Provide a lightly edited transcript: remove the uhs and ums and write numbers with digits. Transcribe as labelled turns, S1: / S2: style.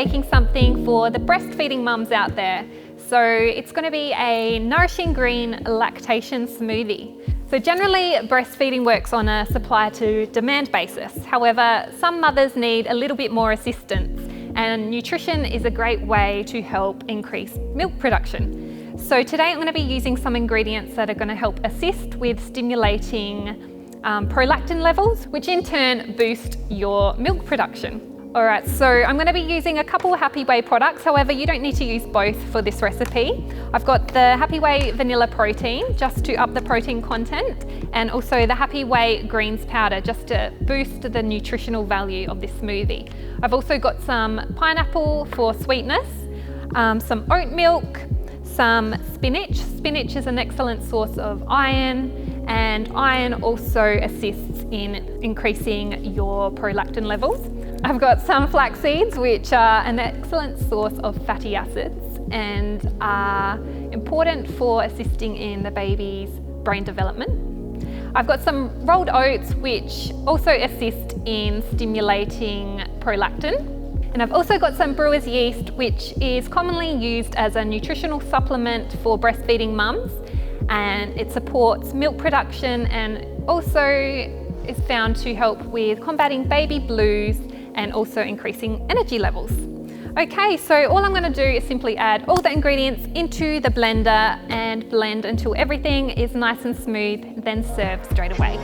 S1: making something for the breastfeeding mums out there. So it's going to be a Nourishing Green Lactation Smoothie. So generally, breastfeeding works on a supply to demand basis. However, some mothers need a little bit more assistance, and nutrition is a great way to help increase milk production. So today I'm going to be using some ingredients that are going to help assist with stimulating prolactin levels, which in turn boost your milk production. Alright, so I'm going to be using a couple of Happy Whey products, however you don't need to use both for this recipe. I've got the Happy Whey Vanilla Protein, just to up the protein content, and also the Happy Whey Greens Powder, just to boost the nutritional value of this smoothie. I've also got some pineapple for sweetness, some oat milk, some spinach. Spinach is an excellent source of iron, and iron also assists in increasing your prolactin levels. I've got some flax seeds, which are an excellent source of fatty acids and are important for assisting in the baby's brain development. I've got some rolled oats, which also assist in stimulating prolactin. And I've also got some brewer's yeast, which is commonly used as a nutritional supplement for breastfeeding mums, and it supports milk production and also is found to help with combating baby blues and also increasing energy levels. Okay, so all I'm going to do is simply add all the ingredients into the blender and blend until everything is nice and smooth, then serve straight away.